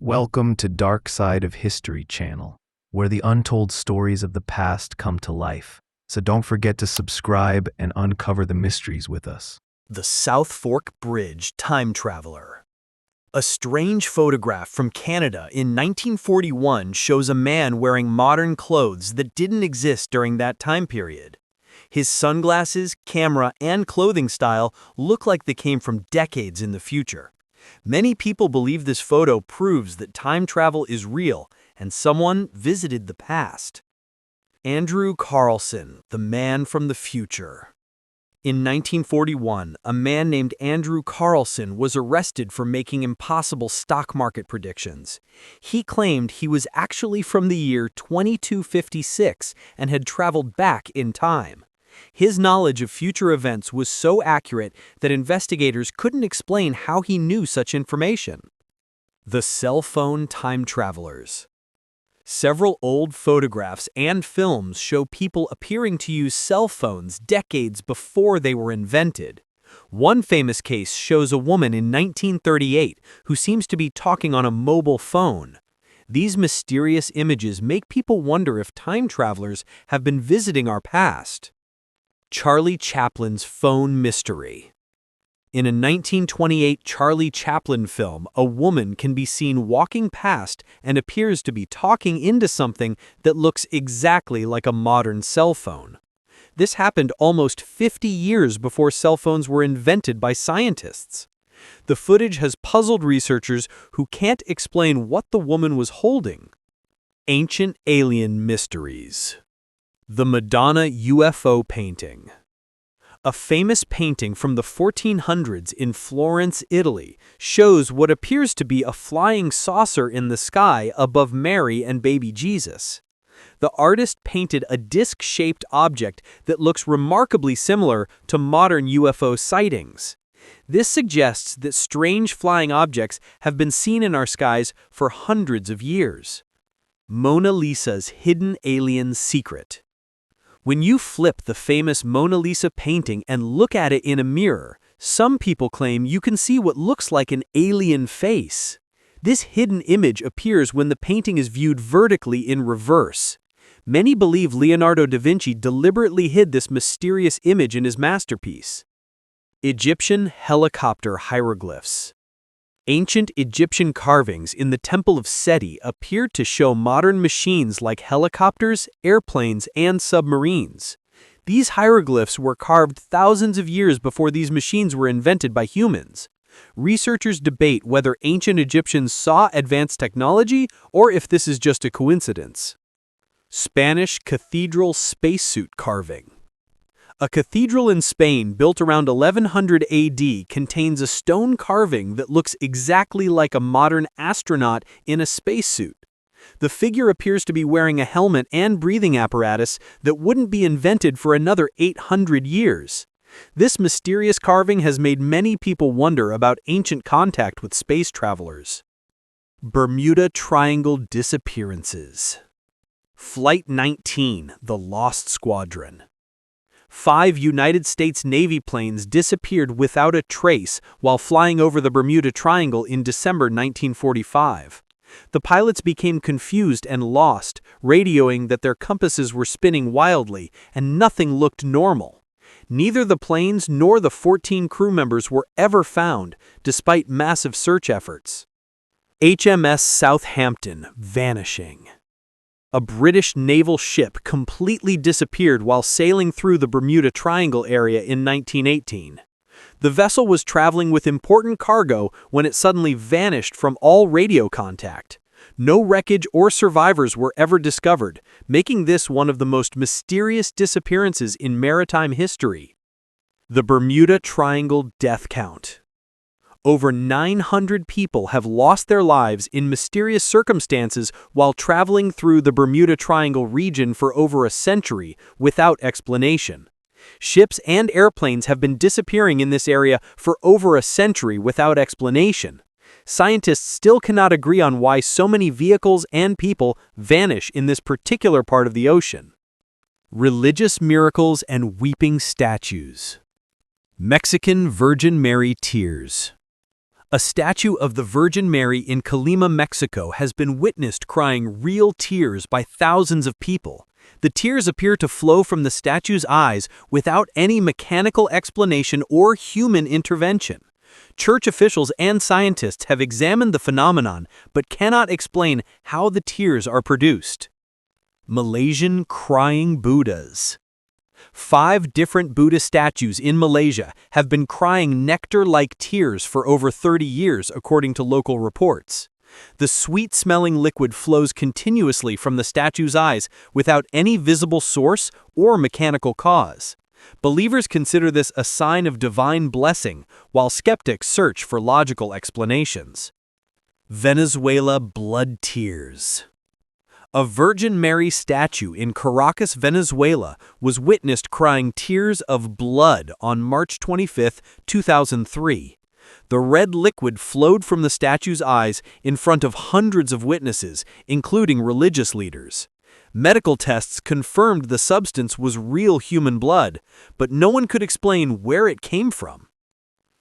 Welcome to Dark Side of History channel, where the untold stories of the past come to life. So don't forget to subscribe and uncover the mysteries with us. The South Fork Bridge Time Traveler. A strange photograph from Canada in 1941 shows a man wearing modern clothes that didn't exist during that time period. His sunglasses, camera, and clothing style look like they came from decades in the future. Many people believe this photo proves that time travel is real and someone visited the past. Andrew Carlson, the man from the future. In 1941, a man named Andrew Carlson was arrested for making impossible stock market predictions. He claimed he was actually from the year 2256 and had traveled back in time. His knowledge of future events was so accurate that investigators couldn't explain how he knew such information. The cell phone time travelers. Several old photographs and films show people appearing to use cell phones decades before they were invented. One famous case shows a woman in 1938 who seems to be talking on a mobile phone. These mysterious images make people wonder if time travelers have been visiting our past. Charlie Chaplin's phone mystery. In a 1928 Charlie Chaplin film, a woman can be seen walking past and appears to be talking into something that looks exactly like a modern cell phone. This happened almost 50 years before cell phones were invented by scientists. The footage has puzzled researchers who can't explain what the woman was holding. Ancient alien mysteries. The Madonna UFO painting. A famous painting from the 1400s in Florence, Italy, shows what appears to be a flying saucer in the sky above Mary and baby Jesus. The artist painted a disc-shaped object that looks remarkably similar to modern UFO sightings. This suggests that strange flying objects have been seen in our skies for hundreds of years. Mona Lisa's hidden alien secret. When you flip the famous Mona Lisa painting and look at it in a mirror, some people claim you can see what looks like an alien face. This hidden image appears when the painting is viewed vertically in reverse. Many believe Leonardo da Vinci deliberately hid this mysterious image in his masterpiece. Egyptian helicopter hieroglyphs. Ancient Egyptian carvings in the Temple of Seti appeared to show modern machines like helicopters, airplanes, and submarines. These hieroglyphs were carved thousands of years before these machines were invented by humans. Researchers debate whether ancient Egyptians saw advanced technology or if this is just a coincidence. Spanish cathedral spacesuit carving. A cathedral in Spain built around 1100 AD contains a stone carving that looks exactly like a modern astronaut in a spacesuit. The figure appears to be wearing a helmet and breathing apparatus that wouldn't be invented for another 800 years. This mysterious carving has made many people wonder about ancient contact with space travelers. Bermuda Triangle disappearances. Flight 19, the Lost Squadron. 5 United States Navy planes disappeared without a trace while flying over the Bermuda Triangle in December 1945. The pilots became confused and lost, radioing that their compasses were spinning wildly and nothing looked normal. Neither the planes nor the 14 crew members were ever found, despite massive search efforts. HMS Southampton vanishing. A British naval ship completely disappeared while sailing through the Bermuda Triangle area in 1918. The vessel was traveling with important cargo when it suddenly vanished from all radio contact. No wreckage or survivors were ever discovered, making this one of the most mysterious disappearances in maritime history. The Bermuda Triangle death count. Over 900 people have lost their lives in mysterious circumstances while traveling through the Bermuda Triangle region for over a century without explanation. Ships and airplanes have been disappearing in this area for over a century without explanation. Scientists still cannot agree on why so many vehicles and people vanish in this particular part of the ocean. Religious miracles and weeping statues. Mexican Virgin Mary tears. A statue of the Virgin Mary in Colima, Mexico has been witnessed crying real tears by thousands of people. The tears appear to flow from the statue's eyes without any mechanical explanation or human intervention. Church officials and scientists have examined the phenomenon but cannot explain how the tears are produced. Malaysian crying Buddhas. 5 different Buddha statues in Malaysia have been crying nectar-like tears for over 30 years, according to local reports. The sweet-smelling liquid flows continuously from the statue's eyes without any visible source or mechanical cause. Believers consider this a sign of divine blessing, while skeptics search for logical explanations. Venezuela blood tears. A Virgin Mary statue in Caracas, Venezuela, was witnessed crying tears of blood on March 25, 2003. The red liquid flowed from the statue's eyes in front of hundreds of witnesses, including religious leaders. Medical tests confirmed the substance was real human blood, but no one could explain where it came from.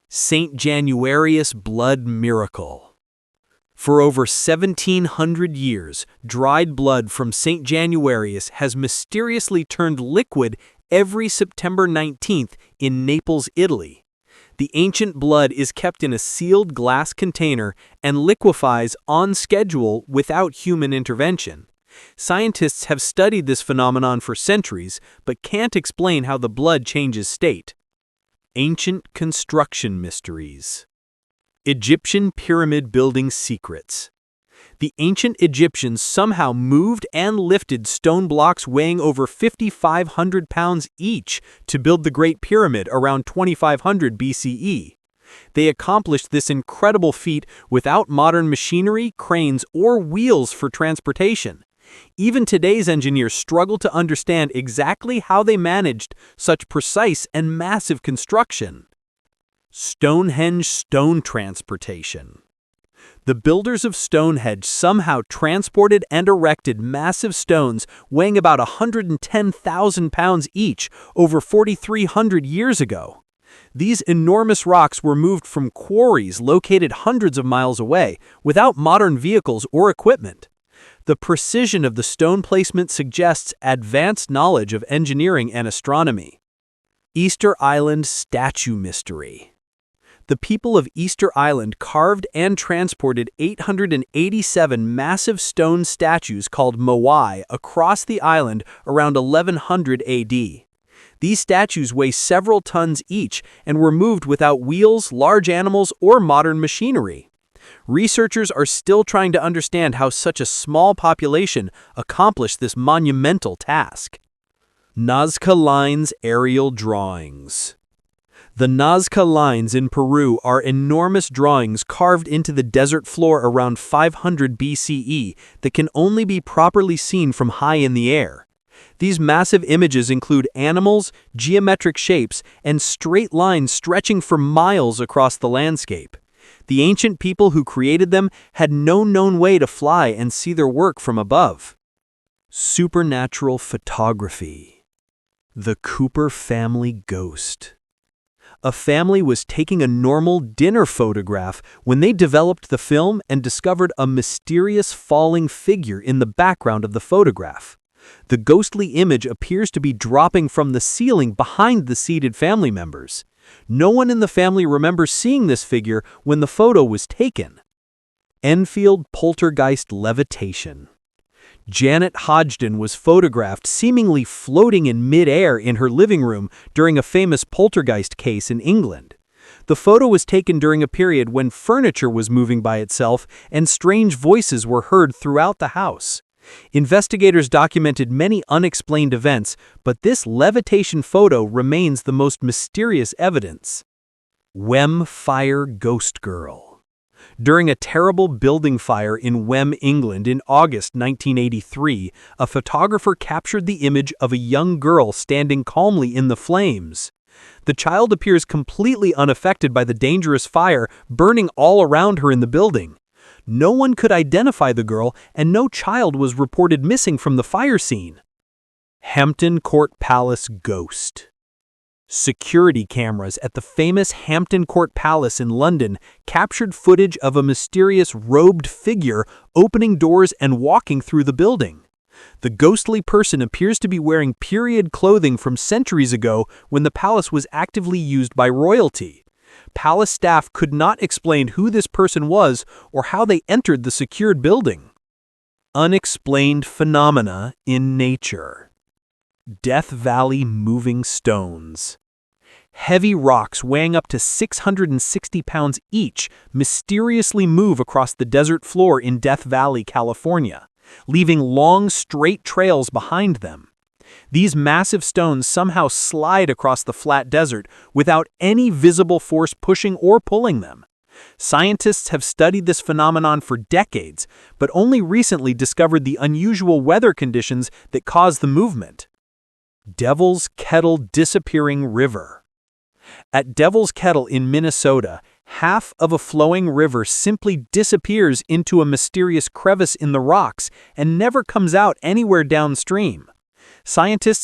Saint Januarius blood miracle. For over 1,700 years, dried blood from Saint Januarius has mysteriously turned liquid every September 19th in Naples, Italy. The ancient blood is kept in a sealed glass container and liquefies on schedule without human intervention. Scientists have studied this phenomenon for centuries, but can't explain how the blood changes state. Ancient construction mysteries. Egyptian pyramid building secrets. The ancient Egyptians somehow moved and lifted stone blocks weighing over 5,500 pounds each to build the Great Pyramid around 2500 BCE. They accomplished this incredible feat without modern machinery, cranes, or wheels for transportation. Even today's engineers struggle to understand exactly how they managed such precise and massive construction. Stonehenge stone transportation. The builders of Stonehenge somehow transported and erected massive stones weighing about 110,000 pounds each over 4,300 years ago. These enormous rocks were moved from quarries located hundreds of miles away without modern vehicles or equipment. The precision of the stone placement suggests advanced knowledge of engineering and astronomy. Easter Island statue mystery. The people of Easter Island carved and transported 887 massive stone statues called moai across the island around 1100 AD. These statues weigh several tons each and were moved without wheels, large animals, or modern machinery. Researchers are still trying to understand how such a small population accomplished this monumental task. Nazca Lines aerial drawings. The Nazca Lines in Peru are enormous drawings carved into the desert floor around 500 BCE that can only be properly seen from high in the air. These massive images include animals, geometric shapes, and straight lines stretching for miles across the landscape. The ancient people who created them had no known way to fly and see their work from above. Supernatural photography. The Cooper family ghost. A family was taking a normal dinner photograph when they developed the film and discovered a mysterious falling figure in the background of the photograph. The ghostly image appears to be dropping from the ceiling behind the seated family members. No one in the family remembers seeing this figure when the photo was taken. Enfield poltergeist levitation. Janet Hodgson was photographed seemingly floating in mid-air in her living room during a famous poltergeist case in England. The photo was taken during a period when furniture was moving by itself and strange voices were heard throughout the house. Investigators documented many unexplained events, but this levitation photo remains the most mysterious evidence. Wem Fire Ghost Girl. During a terrible building fire in Wem, England in August 1983, a photographer captured the image of a young girl standing calmly in the flames. The child appears completely unaffected by the dangerous fire burning all around her in the building. No one could identify the girl, and no child was reported missing from the fire scene. Hampton Court Palace ghost. Security cameras at the famous Hampton Court Palace in London captured footage of a mysterious robed figure opening doors and walking through the building. The ghostly person appears to be wearing period clothing from centuries ago when the palace was actively used by royalty. Palace staff could not explain who this person was or how they entered the secured building. Unexplained phenomena in nature. Death Valley moving stones. Heavy rocks weighing up to 660 pounds each mysteriously move across the desert floor in Death Valley, California, leaving long, straight trails behind them. These massive stones somehow slide across the flat desert without any visible force pushing or pulling them. Scientists have studied this phenomenon for decades, but only recently discovered the unusual weather conditions that cause the movement. Devil's Kettle Disappearing River. At Devil's Kettle in Minnesota, half of a flowing river simply disappears into a mysterious crevice in the rocks and never comes out anywhere downstream. Scientists have